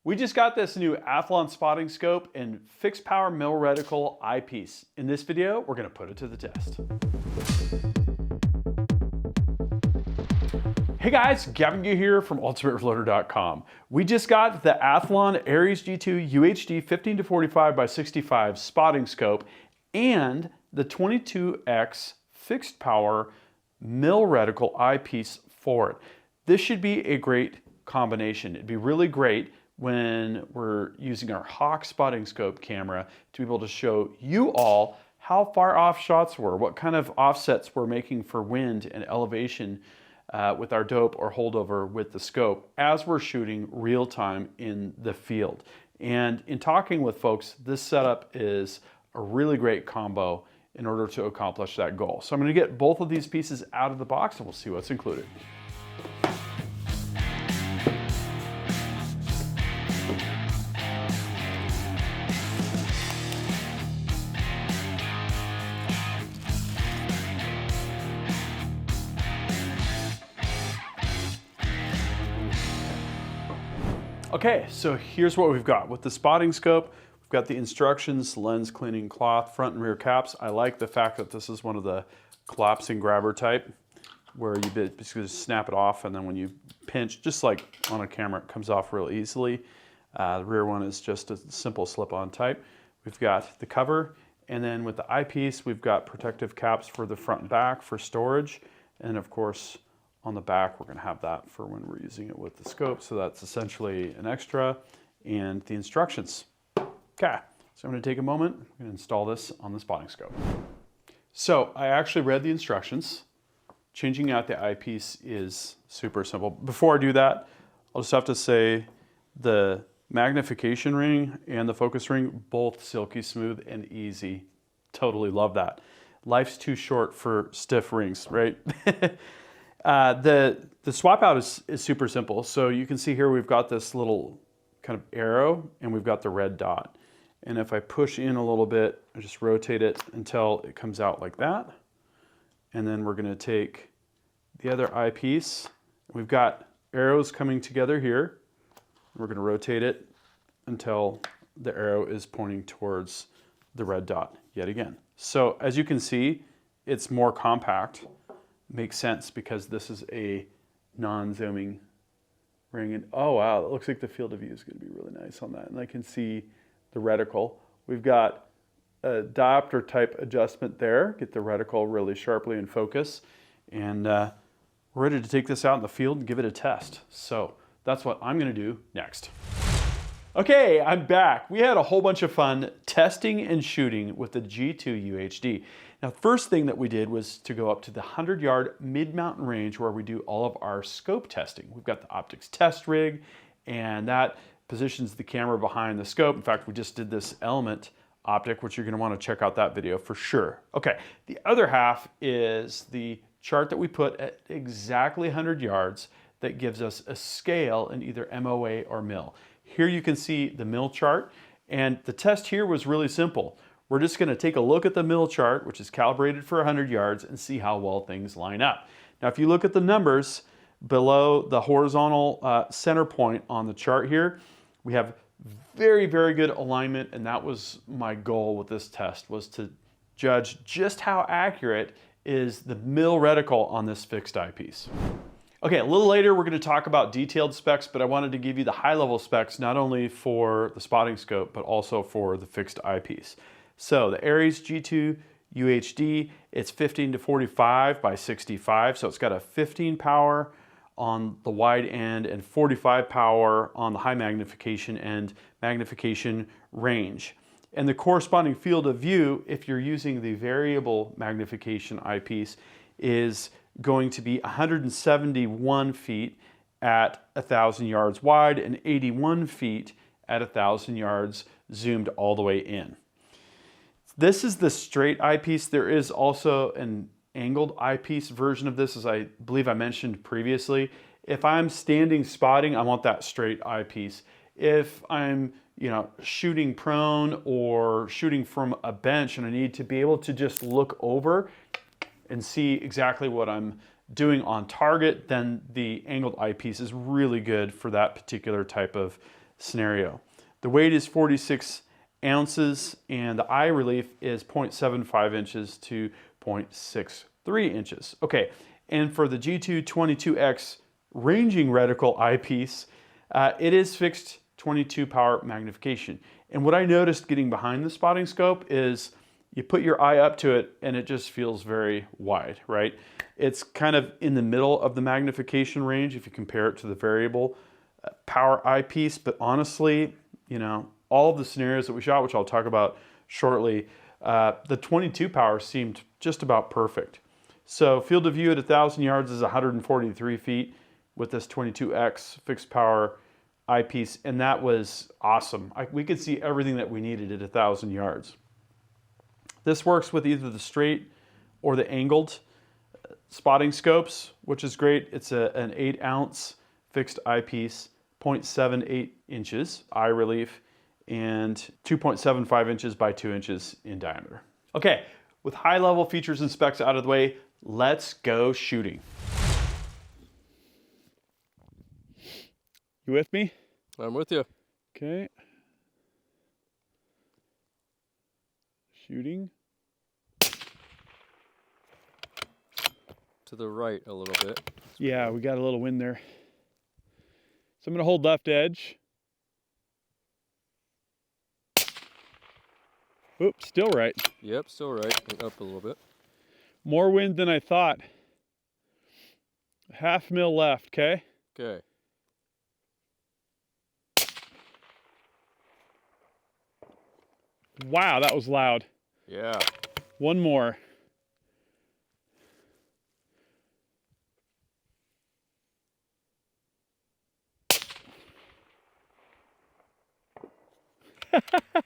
We just got this new Athlon spotting scope and fixed power mill reticle eyepiece. In this video, we're gonna put it to the test. Hey guys, Gavin Gu here from UltimateReloader.com. We just got the Athlon Ares G2 UHD 15-45 by 65 spotting scope and the 22X fixed power mill reticle eyepiece for it. This should be a great combination. It'd be really great when we're using our Hawk spotting scope camera to be able to show you all how far off shots were, what kind of offsets we're making for wind and elevation with our dope or holdover with the scope as we're shooting real time in the field. And in talking with folks, this setup is a really great combo in order to accomplish that goal. So I'm going to get both of these pieces out of the box and we'll see what's included. Okay, so here's what we've got. With the spotting scope, we've got the instructions, lens cleaning cloth, front and rear caps. I like the fact that this is one of the collapsing grabber type, where you basically just snap it off, and then when you pinch, just like on a camera, it comes off real easily. The rear one is just a simple slip-on type. We've got the cover, and then with the eyepiece, we've got protective caps for the front and back for storage, and of course, on the back, we're going to have that for when we're using it with the scope. So that's essentially an extra, and the instructions. Okay, so I'm going to take a moment and install this on the spotting scope. So I actually read the instructions. Changing out the eyepiece is super simple. Before I do that, I'll just have to say the magnification ring and the focus ring, both silky smooth and easy. Totally love that. Life's too short for stiff rings, right? The swap out is super simple. So you can see here we've got this little kind of arrow and we've got the red dot. And if I push in a little bit, I just rotate it until it comes out like that. And then we're gonna take the other eyepiece. We've got arrows coming together here. We're gonna rotate it until the arrow is pointing towards the red dot yet again. So as you can see, it's more compact. Makes sense because this is a non-zooming ring, and oh wow, it looks like the field of view is going to be really nice on that. And I can see the reticle. We've got a diopter type adjustment there, get the reticle really sharply in focus, and we're ready to take this out in the field and give it a test. So that's what I'm going to do next. Okay, I'm back. We had a whole bunch of fun testing and shooting with the G2 UHD. Now, first thing that we did was to go up to the 100-yard mid-mountain range where we do all of our scope testing. We've got the optics test rig, and that positions the camera behind the scope. In fact, we just did this element optic, which you're going to want to check out that video for sure. Okay, the other half is the chart that we put at exactly 100 yards that gives us a scale in either MOA or mil. Here you can see the mil chart, and the test here was really simple. We're just going to take a look at the mil chart, which is calibrated for 100 yards, and see how well things line up. Now, if you look at the numbers below the horizontal center point on the chart here, we have very, very good alignment, and that was my goal with this test, was to judge just how accurate is the mil reticle on this fixed eyepiece. Okay, a little later we're going to talk about detailed specs, but I wanted to give you the high-level specs not only for the spotting scope, but also for the fixed eyepiece. So the Ares G2 UHD, it's 15-45 by 65, so it's got a 15 power on the wide end and 45 power on the high magnification and magnification range. And the corresponding field of view, if you're using the variable magnification eyepiece, is going to be 171 feet at 1,000 yards wide and 81 feet at 1,000 yards zoomed all the way in. This is the straight eyepiece. There is also an angled eyepiece version of this, as I believe I mentioned previously. If I'm standing spotting, I want that straight eyepiece. If I'm shooting prone or shooting from a bench and I need to be able to just look over and see exactly what I'm doing on target, then the angled eyepiece is really good for that particular type of scenario. The weight is 46 ounces and the eye relief is 0.75 inches to 0.63 inches. Okay, and for the G2 22X ranging reticle eyepiece, it is fixed 22 power magnification. And what I noticed getting behind the spotting scope is you put your eye up to it and it just feels very wide, right? It's kind of in the middle of the magnification range if you compare it to the variable power eyepiece, but honestly, you know, all of the scenarios that we shot, which I'll talk about shortly, the 22 power seemed just about perfect. So field of view at 1,000 yards is 143 feet with this 22X fixed power eyepiece, and that was awesome. We could see everything that we needed at 1,000 yards. This works with either the straight or the angled spotting scopes, which is great. It's an 8-ounce fixed eyepiece, 0.78 inches eye relief, and 2.75 inches by 2 inches in diameter. Okay, with high-level features and specs out of the way, let's go shooting. You with me? I'm with you. Okay. Shooting. To the right a little bit. Yeah, we got a little wind there. So I'm going to hold left edge. Oops, still right. Yep, still right. And up a little bit. More wind than I thought. 1/2 mil left, okay? Okay. Wow, that was loud. Yeah. One more.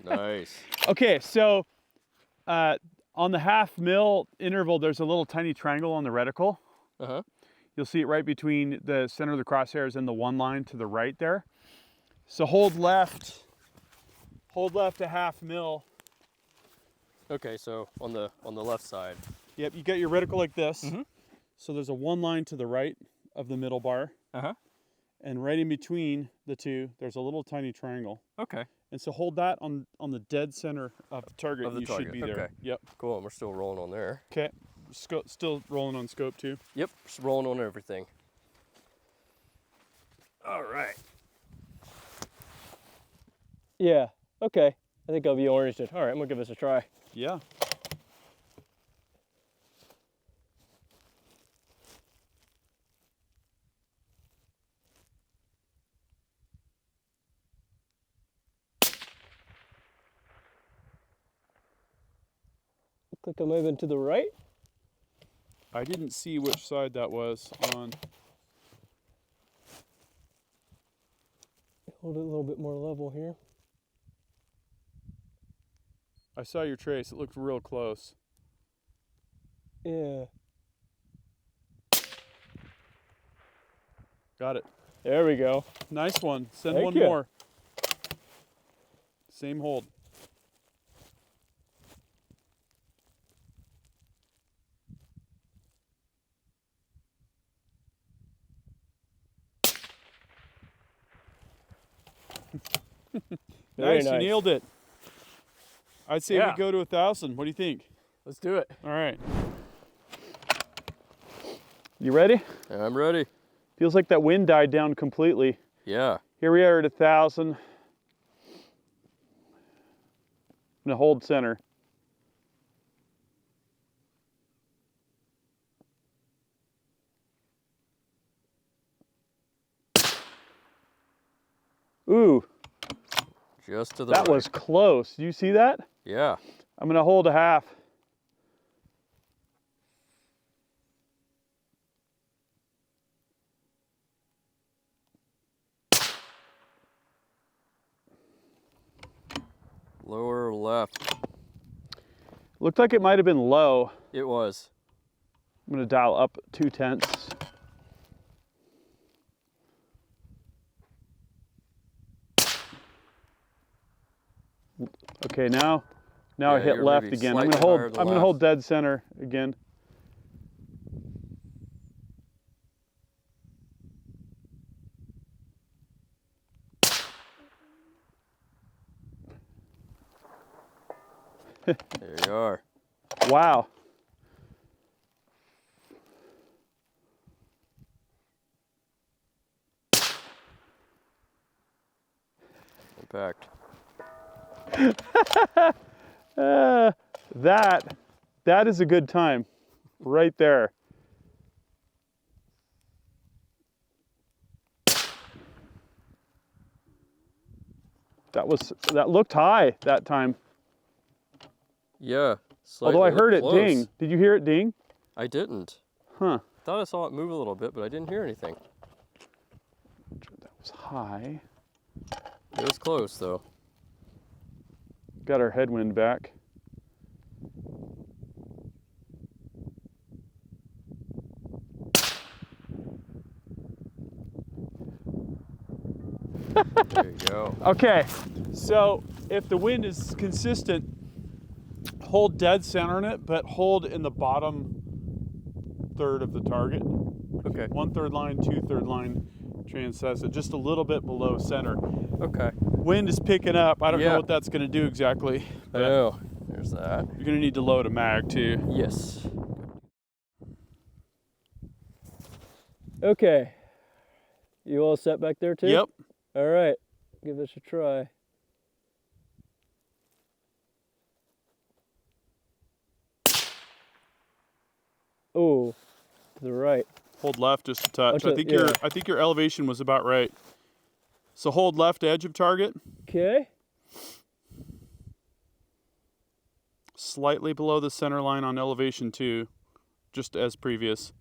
Nice. Okay, so on the 1/2 mil interval, there's a little tiny triangle on the reticle. Uh-huh. You'll see it right between the center of the crosshairs and the one line to the right there. So hold left a 1/2 mil. Okay, so on the left side. Yep, you got your reticle like this. Mm-hmm. So there's a one line to the right of the middle bar. Uh-huh. And right in between the two, there's a little tiny triangle. Okay. And so hold that on the dead center of the target. Of the you target. should be there. Okay. Yep. Cool, and we're still rolling on there. Okay. Still rolling on scope too. Yep, just rolling on everything. All right. Yeah, okay. I think I'll be oranged it. All right, I'm gonna give this a try. Yeah. Looks like I might have been to the right. I didn't see which side that was on. Hold it a little bit more level here. I saw your trace. It looked real close. Yeah. Got it. There we go. Nice one. Send Thank one you. more. Same hold. Very Nice, you nice. nailed it. I'd say Yeah. we go to 1,000. What do you think? Let's do it. All right. You ready? I'm ready. Feels like that wind died down completely. Yeah. Here we are at 1,000. I'm gonna hold center. Ooh, Just to the that right. was close. Do you see that? Yeah. I'm gonna hold a half. Lower left. Looked like it might have been low. It was. I'm gonna dial up 2/10. Okay, now I hit you're left maybe again. I'm slightly higher to the gonna hold left. dead center again. There you are. Wow. Impact. That is a good time right there. That looked high that time. Yeah. Although I heard it close. ding. Did you hear it ding? I didn't. Huh. Thought I saw it move a little bit, but I didn't hear anything. That was high. It was close though. Got our headwind back. There you go. Okay, so if the wind is consistent, hold dead center in it, but hold in the bottom third of the target. Okay. 1/3 line, 2/3 line, transcess it just a little bit below center. Okay. Wind is picking up. I don't know Yeah. what that's going to do exactly. I But know. There's that. you're going to need to load a mag too. Yes. Okay. You all set back there too? Yep. All right. Give this a try. Oh, to the right. Hold left just a touch. Okay, yeah. I think your elevation was about right. So hold left edge of target, Okay. slightly below the center line on elevation 2, just as previous.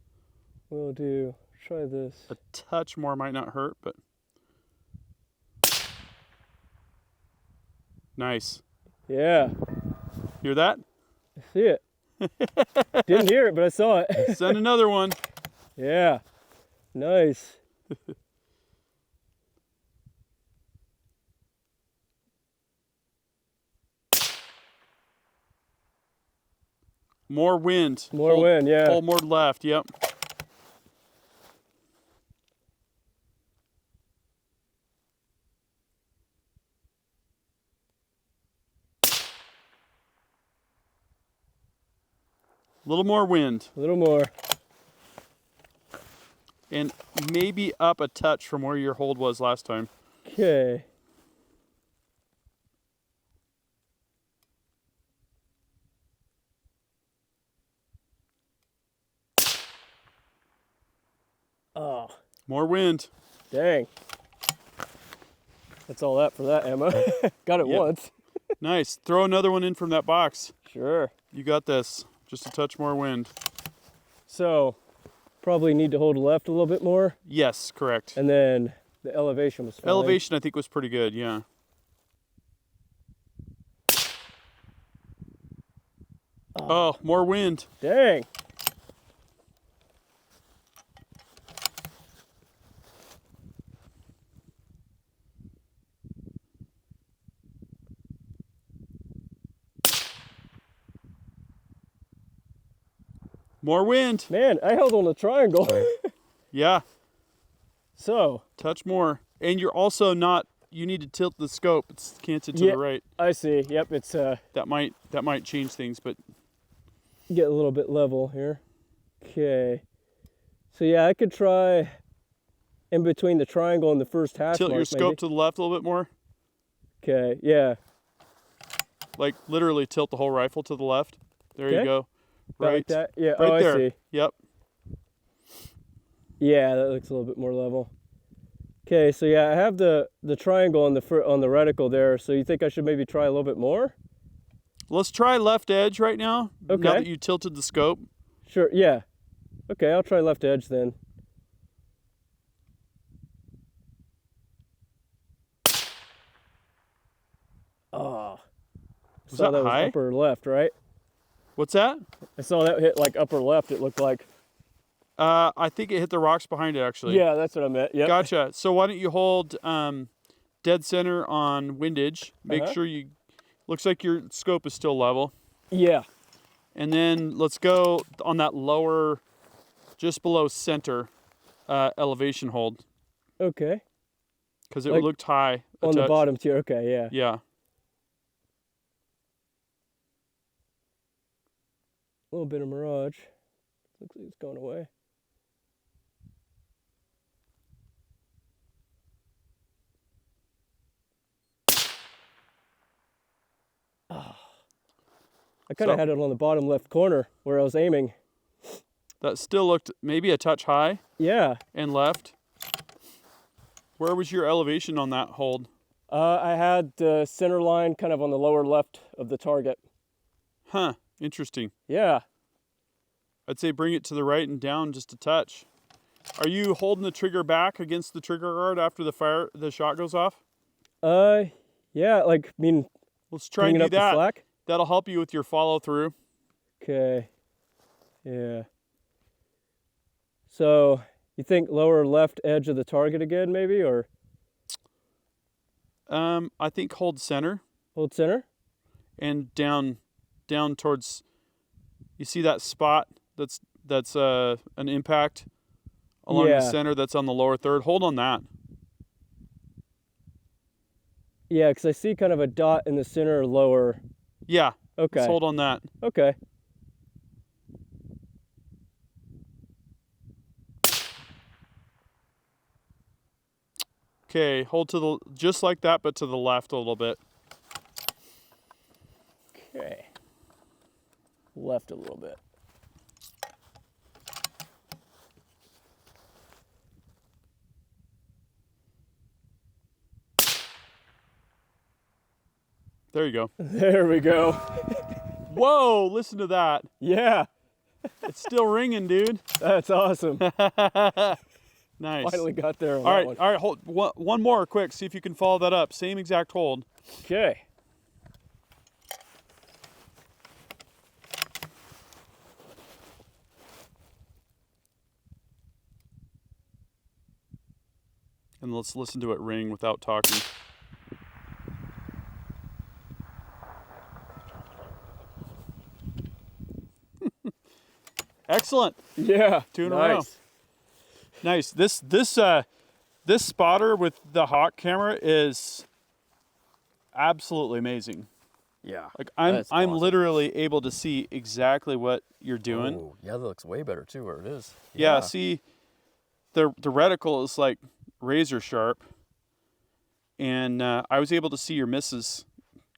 We'll do. Try this. A touch more might not hurt, but nice. Yeah. Hear that? I see it. Didn't hear it, but I saw it. Send another one. Yeah. Nice. More wind. More wind, yeah. Hold more left, yep. A little more wind. A little more. And maybe up a touch from where your hold was last time. Okay. Oh, More wind. dang. That's all that for that ammo. Got it Yep. once. Nice. Throw another one in from that box. Sure. You got this. Just a touch more wind. So, probably need to hold left a little bit more. Yes, correct. And then the elevation was fine. Elevation I think was pretty good, yeah. Oh, more wind. Dang. More wind. Man, I held on the triangle. Yeah, So, touch more. And you're also not, you need to tilt the scope. It's canted to Yeah. the right. I see. Yep, it's That might change things, but get a little bit level here. Okay. So yeah, I could try in between the triangle and the first hash tilt mark, your scope maybe. to the left a little bit more. Okay, yeah. Like literally tilt the whole rifle to the left. There you Okay. go. About Right. like that? Yeah, Right oh, there. I see. Yep. Yeah, that looks a little bit more level. Okay, so yeah, I have the triangle on the reticle there, so you think I should maybe try a little bit more? Let's try left edge right now. Okay. Now that you tilted the scope. Sure, yeah. Okay, I'll try left edge then. Oh. Was Saw that was high? upper left, right? What's that? I saw that hit like upper left, it looked like. I think it hit the rocks behind it actually. Yeah, that's what I meant. Yep. Gotcha. So why don't you hold dead center on windage? Make Uh-huh. sure you, looks like your scope is still level. Yeah. And then let's go on that lower, just below center elevation hold. Okay. Because it Like looked high. a On the touch. bottom tier. Okay, yeah. Yeah. little bit of mirage. Looks like it's going away. Oh. I kind of had it on the bottom left corner where I was aiming. That still looked maybe a touch high. Yeah. And left. Where was your elevation on that hold? I had the center line kind of on the lower left of the target. Huh, interesting. Yeah. I'd say bring it to the right and down just a touch. Are you holding the trigger back against the trigger guard after the shot goes off? Yeah, like, I mean, let's try and do that. Slack? That'll help you with your follow through. Okay. Yeah. So, you think lower left edge of the target again, maybe, or? I think hold center. Hold center? And down towards, you see that spot that's an impact along the center that's on the lower third? Hold on that. Yeah, because I see kind of a dot in the center lower. Yeah. Okay. Let's hold on that. Okay. Okay, hold to the, just like that, but to the left a little bit. Okay. Left a little bit. There you go. There we go. Whoa, listen to that. Yeah. It's still ringing, dude. That's awesome. Nice. Finally got there on all that right, one. all right, hold one more quick. See if you can follow that up. Same exact hold. Okay. And let's listen to it ring without talking. Excellent. Yeah. 2 in a row. Nice. This spotter with the Hawk camera is absolutely amazing. Yeah. Like I'm awesome. Literally able to see exactly what you're doing. Oh, yeah, that looks way better too where it is. Yeah, see the reticle is like razor sharp. And I was able to see your misses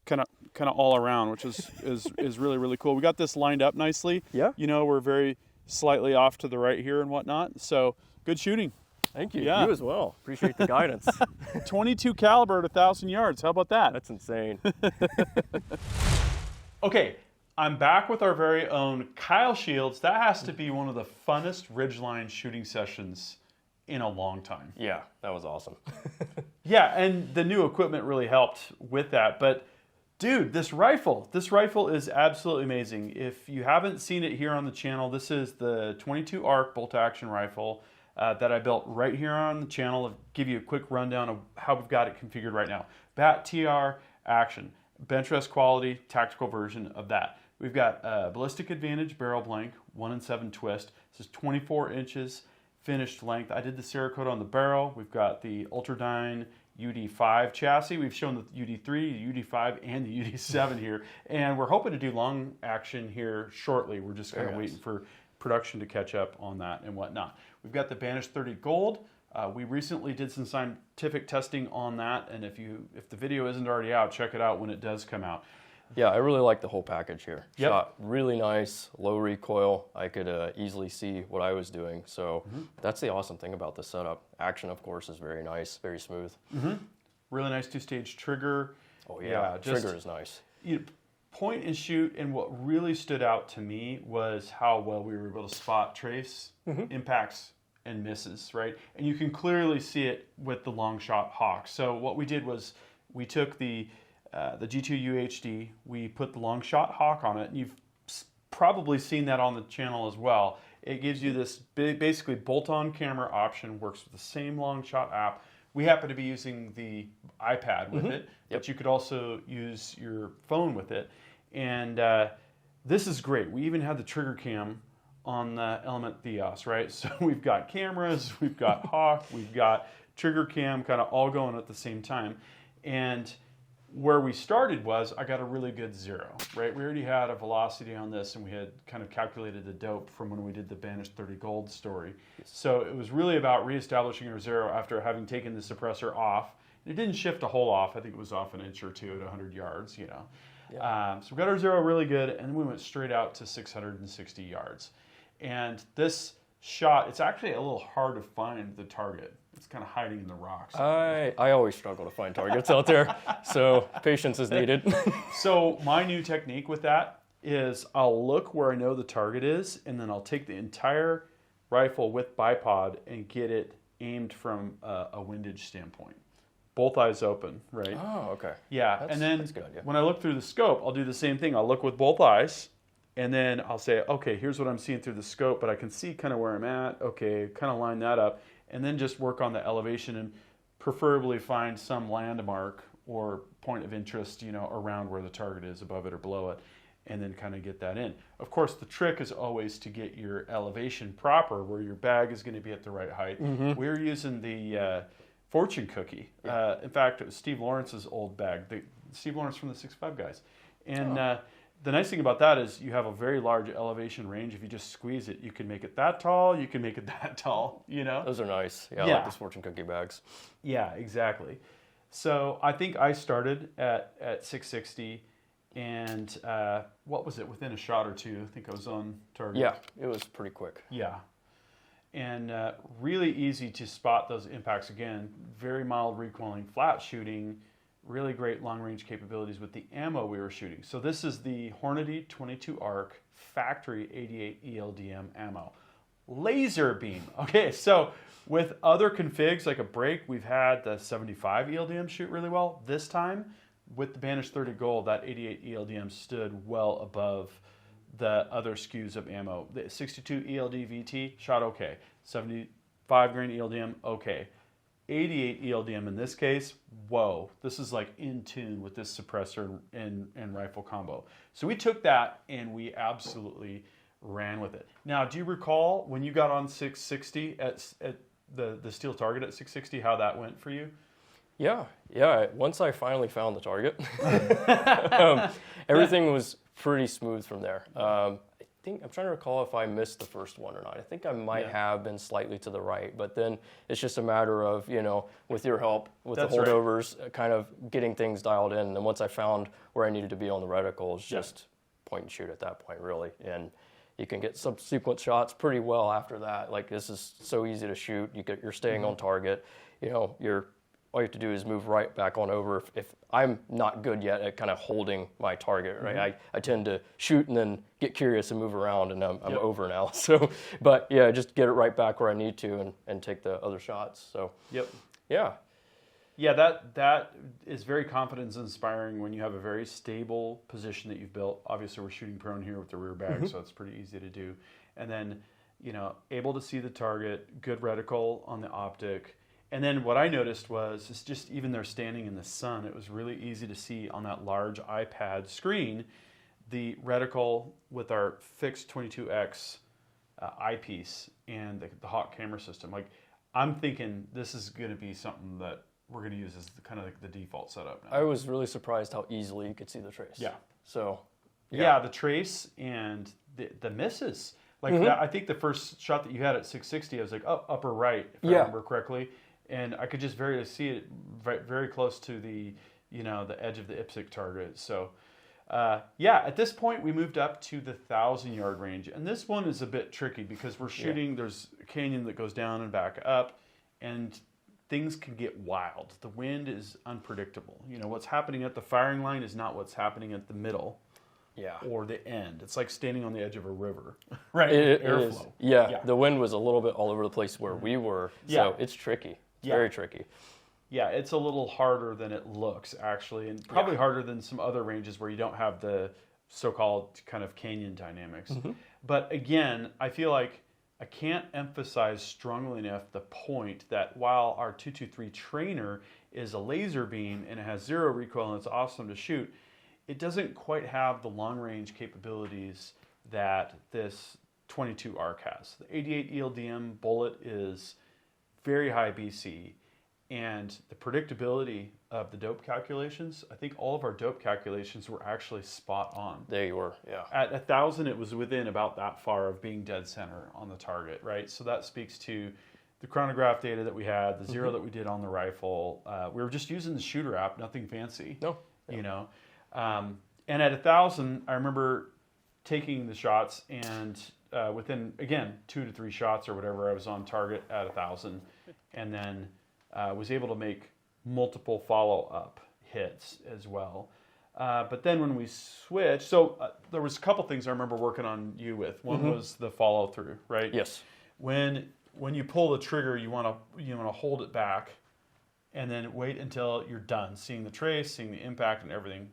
kind of all around, which is really, really cool. We got this lined up nicely. Yeah. You know, we're very slightly off to the right here and whatnot. So good shooting. Thank you. Yeah. You as well. Appreciate the guidance. 22 caliber at 1,000 yards. How about that? That's insane. Okay, I'm back with our very own Kyle Shields. That has to be one of the funnest ridgeline shooting sessions in a long time. Yeah, that was awesome. Yeah, and the new equipment really helped with that. But dude, this rifle is absolutely amazing. If you haven't seen it here on the channel, this is the 22 ARC bolt action rifle that I built right here on the channel. I'll give you a quick rundown of how we've got it configured right now. BAT TR action, bench rest quality, tactical version of that. We've got ballistic advantage barrel blank, 1 in 7 twist. This is 24 inches finished length. I did the Cerakote on the barrel. We've got the Ultradyne UD5 chassis. We've shown the UD3, the UD5, and the UD7 here. And we're hoping to do long action here shortly. We're just kind of waiting for production to catch up on that and whatnot. We've got the Banish 30 Gold. We recently did some scientific testing on that, and if the video isn't already out, check it out when it does come out. Yeah, I really like the whole package here. Yep. Shot really nice, low recoil. I could easily see what I was doing. So that's the awesome thing about this setup. Action, of course, is very nice, very smooth. Really nice 2-stage trigger. Oh yeah, trigger is nice. Point and shoot, and what really stood out to me was how well we were able to spot trace impacts and misses, right? And you can clearly see it with the long shot Hawk. So what we did was we took the G2 UHD, we put the long shot Hawk on it, and you've probably seen that on the channel as well. It gives you this basically bolt-on camera option, works with the same long shot app. We happen to be using the iPad with it, but you could also use your phone with it. And this is great. We even have the trigger cam on the Element Theos, right? So we've got cameras, we've got Hawk, we've got trigger cam kind of all going at the same time. And where we started was I got a really good zero, right? We already had a velocity on this, and we had kind of calculated the dope from when we did the Banished 30 Gold story. So it was really about reestablishing our zero after having taken the suppressor off. It didn't shift a whole off. I think it was off an inch or two at 100 yards, you know. Yeah. So we got our zero really good, and then we went straight out to 660 yards. And this shot, it's actually a little hard to find the target. It's kind of hiding in the rocks. I always struggle to find targets out there, so patience is needed. So my new technique with that is I'll look where I know the target is, and then I'll take the entire rifle with bipod and get it aimed from a windage standpoint. Both eyes open, right? Oh, okay. Yeah, and then that's good, yeah. when I look through the scope, I'll do the same thing. I'll look with both eyes, and then I'll say, okay, here's what I'm seeing through the scope, but I can see kind of where I'm at. Okay, kind of line that up, and then just work on the elevation and preferably find some landmark or point of interest, you know, around where the target is, above it or below it, and then kind of get that in. Of course, the trick is always to get your elevation proper, where your bag is going to be at the right height. We're using the fortune cookie. In fact, it was Steve Lawrence's old bag. Steve Lawrence from the 6'5 guys. And the nice thing about that is you have a very large elevation range. If you just squeeze it, you can make it that tall, you can make it that tall, you know? Those are nice. Yeah, I Yeah. like those fortune cookie bags. Yeah, exactly. So I think I started at 660, and what was it, within a shot or two? I think I was on target. Yeah, it was pretty quick. Yeah. And really easy to spot those impacts. Again, very mild recoiling, flat shooting, really great long-range capabilities with the ammo we were shooting. So this is the Hornady 22 ARC factory 88 ELDM ammo. Laser beam. Okay, so with other configs like a break, we've had the 75 ELDM shoot really well. This time, with the Banished 30 Gold, that 88 ELDM stood well above the other SKUs of ammo. The 62 ELD VT shot okay. 75 grain ELDM okay. 88 ELDM in this case, whoa, this is like in tune with this suppressor and rifle combo. So we took that and we absolutely ran with it. Now, do you recall when you got on 660 at the steel target at 660, how that went for you? Yeah. Once I finally found the target, everything was pretty smooth from there. I'm trying to recall if I missed the first one or not. I think I might have been slightly to the right, but then it's just a matter of, you know, with your help, with That's the holdovers, kind of getting things dialed in. And once I found where I needed to be on the reticle, it's just point and shoot at that point, really. And you can get subsequent shots pretty well after that. Like, this is so easy to shoot. You're staying on target. You know, all you have to do is move right back on over. If I'm not good yet at kind of holding my target, right? I tend to shoot and then get curious and move around, and I'm over now. So, but yeah, just get it right back where I need to and take the other shots. So, yeah. That is very confidence inspiring when you have a very stable position that you've built. Obviously, we're shooting prone here with the rear bag, so it's pretty easy to do. And then, you know, able to see the target, good reticle on the optic. And then what I noticed was, it's just even there standing in the sun, it was really easy to see on that large iPad screen the reticle with our fixed 22X eyepiece and the hot camera system. Like, I'm thinking this is going to be something that we're going to use as kind of like the default setup now. I was really surprised how easily you could see the trace. Yeah. So, yeah, the trace and the misses. Like, that, I think the first shot that you had at 660, I was like, upper right, if I remember correctly. And I could just see it very close to the edge of the IPSC target. So, at this point, we moved up to the 1,000-yard range. And this one is a bit tricky because we're shooting, there's a canyon that goes down and back up, and things can get wild. The wind is unpredictable. You know, what's happening at the firing line is not what's happening at the middle. Or the end. It's like standing on the edge of a river, right? It Airflow. is. Yeah, the wind was a little bit all over the place where we were, so it's tricky. It's very tricky. Yeah, it's a little harder than it looks, actually, and probably harder than some other ranges where you don't have the so-called kind of canyon dynamics. But again, I feel like I can't emphasize strongly enough the point that while our 223 trainer is a laser beam and it has zero recoil and it's awesome to shoot, it doesn't quite have the long-range capabilities that this 22 ARC has. The 88 ELDM bullet is very high BC, and the predictability of the dope calculations, I think all of our dope calculations were actually spot on. There you were, yeah. At 1,000, it was within about that far of being dead center on the target, right? So that speaks to the chronograph data that we had, the zero that we did on the rifle. We were just using the shooter app, nothing fancy. No. You know, and at 1,000, I remember taking the shots, and within, again, 2 to 3 shots or whatever, I was on target at 1,000, and then was able to make multiple follow-up hits as well. But then when we switched, so there was a couple things I remember working on you with. One was the follow-through, right? Yes. When you pull the trigger, you want to hold it back, and then wait until you're done seeing the trace, seeing the impact and everything,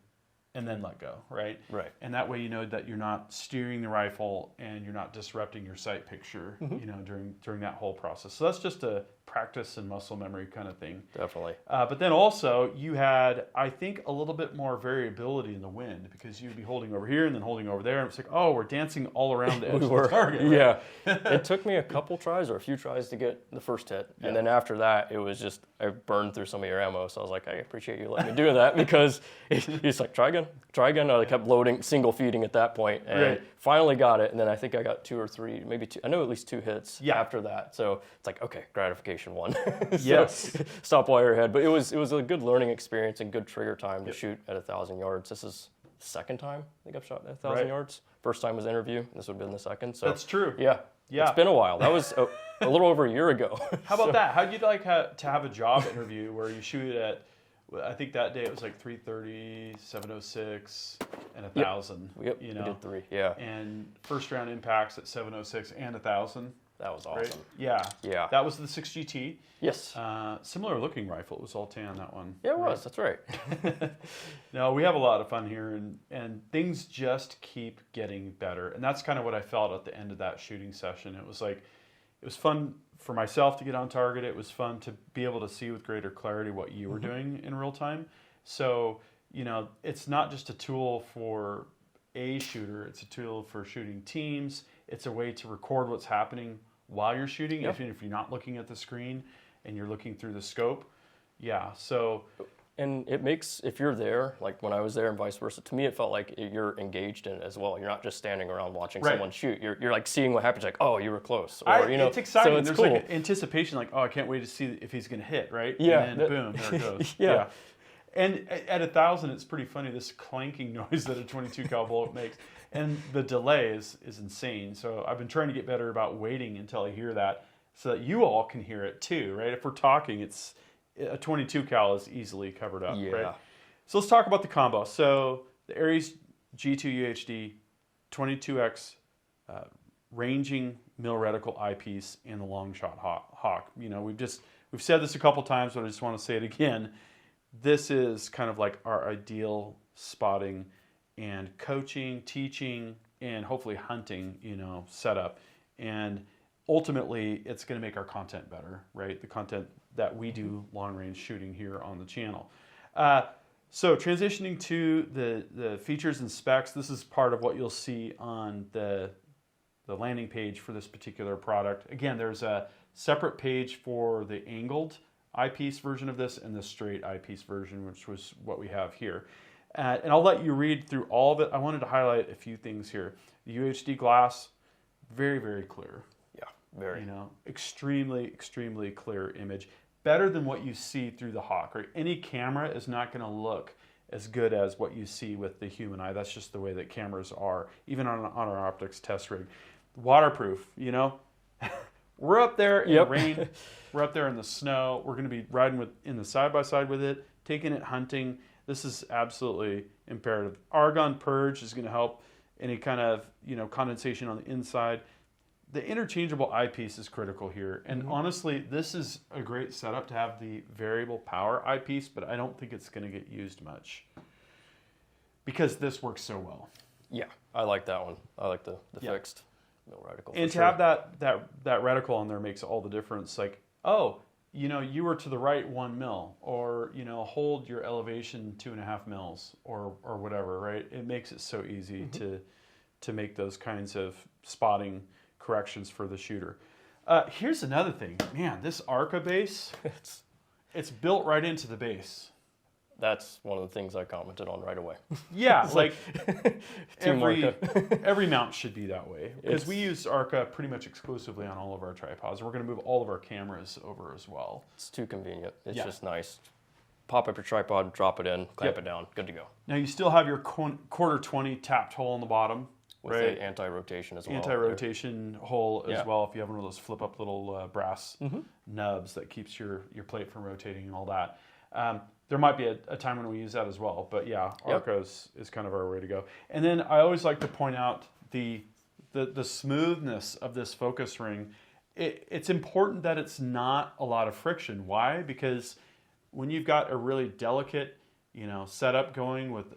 and then let go, right? Right. And that way you know that you're not steering the rifle and you're not disrupting your sight picture, you know, during that whole process. So that's just a practice and muscle memory kind of thing. Definitely. But then also you had, I think, a little bit more variability in the wind, because you'd be holding over here and then holding over there, and it's like, oh, we're dancing all around the edge of the target. Right? Yeah. It took me a couple tries or a few tries to get the first hit. Yeah. And then after that, it was just, I burned through some of your ammo. So I was like, I appreciate you letting me do that, because it's like, try again. I kept loading, single feeding at that point, and finally got it. And then I think I got 2 or 3, maybe 2. I know at least 2 hits after that. So it's like, okay, gratification one. So, yes. Stop while you're ahead. But it was a good learning experience and good trigger time to shoot at 1,000 yards. This is the second time I think I've shot at 1,000 yards. First time was interview. This would have been the second. So that's true. Yeah. It's been a while. That was a little over a year ago. How about that? How'd you like to have a job interview where you shoot at, I think that day it was like 330, 706, and 1,000. Yep. You know? We did 3. Yeah. And first round impacts at 706 and 1,000. That was awesome. Right? Yeah. Yeah. That was the 6GT. Yes. Similar looking rifle. It was all tan, that one. Yeah, it was. That's right. No, we have a lot of fun here, and things just keep getting better. And that's kind of what I felt at the end of that shooting session. It was like, it was fun for myself to get on target. It was fun to be able to see with greater clarity what you were doing in real time. So, you know, it's not just a tool for a shooter. It's a tool for shooting teams. It's a way to record what's happening while you're shooting, even if you're not looking at the screen and you're looking through the scope. Yeah, so... And it makes, if you're there, like when I was there and vice versa, to me it felt like you're engaged in it as well. You're not just standing around watching someone shoot. You're like seeing what happens, like, oh, you were close. Or, you know, it's exciting. So it's There's cool. like anticipation, like, oh, I can't wait to see if he's going to hit, right? Yeah. And then boom, there it goes. Yeah. And at 1,000, it's pretty funny, this clanking noise that a 22 cal bullet makes. And the delay is insane. So I've been trying to get better about waiting until I hear that so that you all can hear it too, right? If we're talking, it's a 22 cal is easily covered up, right? So let's talk about the combo. So the Ares G2 UHD, 22x ranging mil reticle eyepiece, and the long shot hawk. You know, we've said this a couple times, but I just want to say it again. This is kind of like our ideal spotting and coaching, teaching, and hopefully hunting, you know, setup. And ultimately, it's going to make our content better, right? The content that we do long-range shooting here on the channel. So transitioning to the features and specs, this is part of what you'll see on the landing page for this particular product. Again, there's a separate page for the angled eyepiece version of this and the straight eyepiece version, which was what we have here. And I'll let you read through all of it. I wanted to highlight a few things here. The UHD glass, very, very clear. Yeah, very. You know, extremely, extremely clear image. Better than what you see through the Hawk. Right? Any camera is not going to look as good as what you see with the human eye. That's just the way that cameras are, even on our optics test rig. Waterproof, you know. We're up there in the rain. We're up there in the snow. We're going to be riding in the side-by-side with it, taking it hunting. This is absolutely imperative. Argon purge is going to help any kind of, you know, condensation on the inside. The interchangeable eyepiece is critical here. And honestly, this is a great setup to have the variable power eyepiece, but I don't think it's going to get used much because this works so well. Yeah, I like that one. I like the fixed mil reticle. And to have that reticle on there makes all the difference. Like, oh, you know, you were to the right 1 mil, or, you know, hold your elevation 2.5 mils, or whatever, right? It makes it so easy to make those kinds of spotting corrections for the shooter. Here's another thing. Man, this Arca base, it's built right into the base. That's one of the things I commented on right away. Yeah, like Team every mount should be that way. Because we use Arca pretty much exclusively on all of our tripods. We're going to move all of our cameras over as well. It's too convenient. It's just nice. Pop up your tripod, drop it in, clamp it down, good to go. Now you still have your quarter 20 tapped hole on the bottom. With the anti-rotation as well. Anti-rotation hole as well, if you have one of those flip-up little brass nubs that keeps your plate from rotating and all that. There might be a time when we use that as well, but yeah, Arca is kind of our way to go. And then I always like to point out the smoothness of this focus ring. It's important that it's not a lot of friction. Why? Because when you've got a really delicate setup going with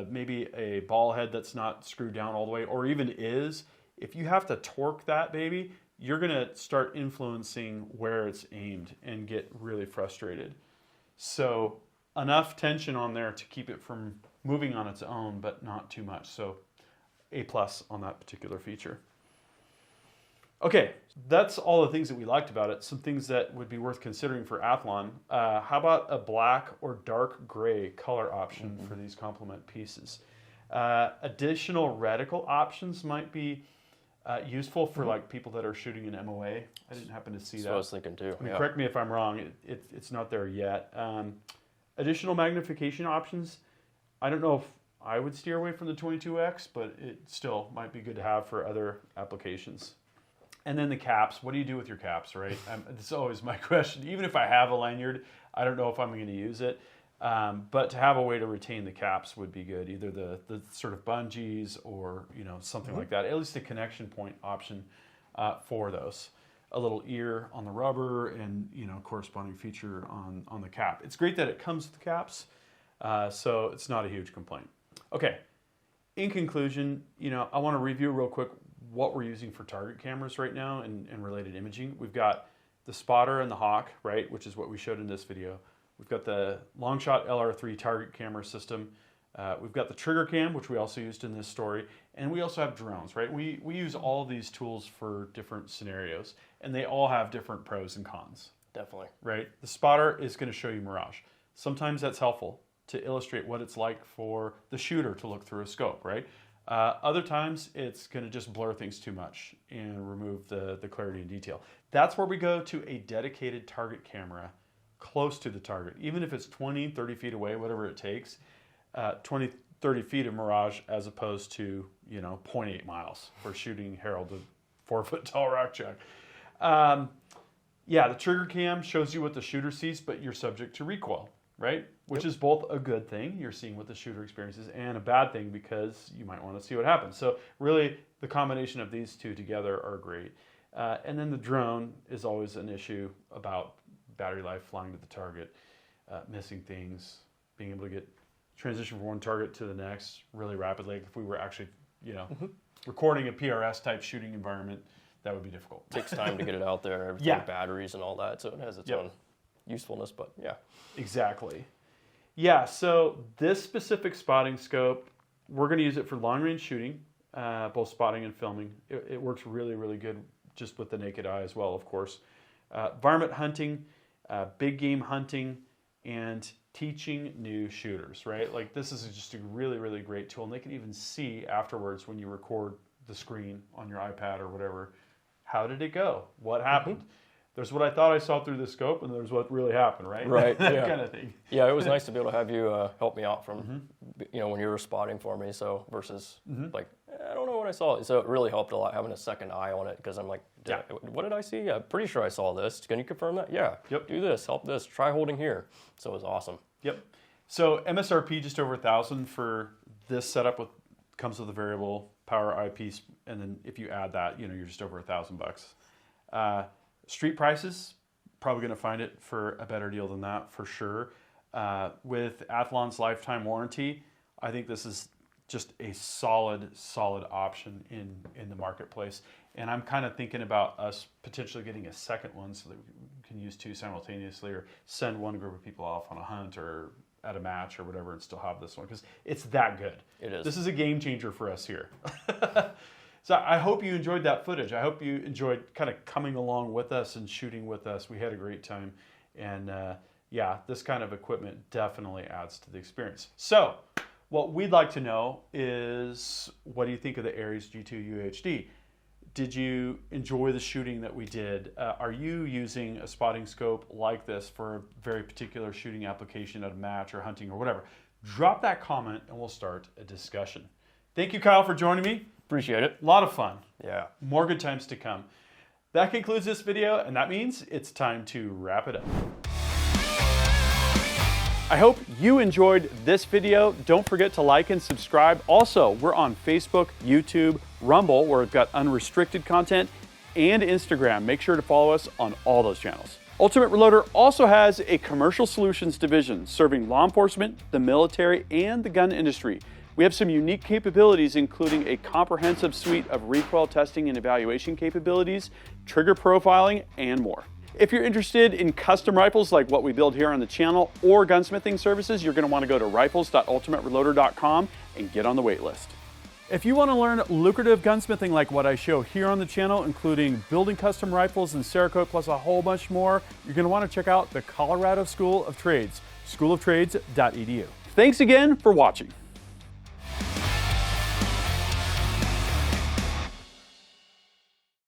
maybe a ball head that's not screwed down all the way, or even is, if you have to torque that baby, you're going to start influencing where it's aimed and get really frustrated. So enough tension on there to keep it from moving on its own, but not too much. So A+ on that particular feature. Okay, that's all the things that we liked about it. Some things that would be worth considering for Athlon. How about a black or dark gray color option for these complement pieces? Additional reticle options might be useful for like people that are shooting an MOA. I didn't happen to see that. That's what I was thinking too. I mean, correct me if I'm wrong. It's not there yet. Additional magnification options. I don't know if I would steer away from the 22x, but it still might be good to have for other applications. And then the caps. What do you do with your caps, right? It's always my question. Even if I have a lanyard, I don't know if I'm going to use it. But to have a way to retain the caps would be good. Either the sort of bungees or something like that. At least a connection point option for those. A little ear on the rubber and corresponding feature on the cap. It's great that it comes with the caps, so it's not a huge complaint. Okay. In conclusion, I want to review real quick what we're using for target cameras right now and related imaging. We've got the spotter and the hawk, right, which is what we showed in this video. We've got the Longshot LR3 target camera system. We've got the trigger cam, which we also used in this story. And we also have drones, right? We use all of these tools for different scenarios, and they all have different pros and cons. Definitely. Right? The spotter is going to show you mirage. Sometimes that's helpful to illustrate what it's like for the shooter to look through a scope, right? Other times, it's going to just blur things too much and remove the clarity and detail. That's where we go to a dedicated target camera close to the target. Even if it's 20, 30 feet away, whatever it takes, 20, 30 feet of mirage as opposed to, 0.8 miles for shooting Harold, a 4-foot-tall rock chuck. The trigger cam shows you what the shooter sees, but you're subject to recoil, right? Which is both a good thing, you're seeing what the shooter experiences, and a bad thing because you might want to see what happens. So really, the combination of these two together are great. And then the drone is always an issue about battery life, flying to the target, missing things, being able to get transition from one target to the next really rapidly. If we were actually, recording a PRS type shooting environment, that would be difficult. Takes time to get it out there, everything, batteries and all that, so it has its own usefulness, but yeah. Exactly. Yeah, so this specific spotting scope, we're going to use it for long-range shooting, both spotting and filming. It works really, really good just with the naked eye as well, of course. Varmint hunting, big game hunting, and teaching new shooters, right? Like this is just a really, really great tool. And they can even see afterwards when you record the screen on your iPad or whatever, how did it go? What happened? There's what I thought I saw through the scope, and there's what really happened, right? Right, That kind of thing. Yeah, it was nice to be able to have you help me out from, when you were spotting for me. So versus like, I don't know what I saw. So it really helped a lot having a second eye on it because I'm like, what did I see? Yeah, pretty sure I saw this. Can you confirm that? Yeah. Yep. Do this, help this, try holding here. So it was awesome. Yep. So MSRP just over $1,000 for this setup comes with a variable power eyepiece, and then if you add that, you're just over $1,000. Street prices, probably going to find it for a better deal than that for sure. With Athlon's lifetime warranty, I think this is just a solid option in the marketplace. And I'm kind of thinking about us potentially getting a second one so that we can use two simultaneously, or send one group of people off on a hunt or at a match or whatever and still have this one, because it's that good. It is. This is a game changer for us here. So I hope you enjoyed that footage. I hope you enjoyed kind of coming along with us and shooting with us. We had a great time. And yeah, this kind of equipment definitely adds to the experience. So what we'd like to know is, what do you think of the Ares G2 UHD? Did you enjoy the shooting that we did? Are you using a spotting scope like this for a very particular shooting application at a match or hunting or whatever? Drop that comment and we'll start a discussion. Thank you, Kyle, for joining me. Appreciate it. A lot of fun. Yeah. More good times to come. That concludes this video, and that means it's time to wrap it up. I hope you enjoyed this video. Don't forget to like and subscribe. Also, we're on Facebook, YouTube, Rumble, where we've got unrestricted content, and Instagram. Make sure to follow us on all those channels. Ultimate Reloader also has a commercial solutions division serving law enforcement, the military, and the gun industry. We have some unique capabilities, including a comprehensive suite of recoil testing and evaluation capabilities, trigger profiling, and more. If you're interested in custom rifles like what we build here on the channel or gunsmithing services, you're going to want to go to rifles.ultimatereloader.com and get on the wait list. If you want to learn lucrative gunsmithing like what I show here on the channel, including building custom rifles and Cerakote plus a whole bunch more, you're going to want to check out the Colorado School of Trades, schooloftrades.edu. Thanks again for watching.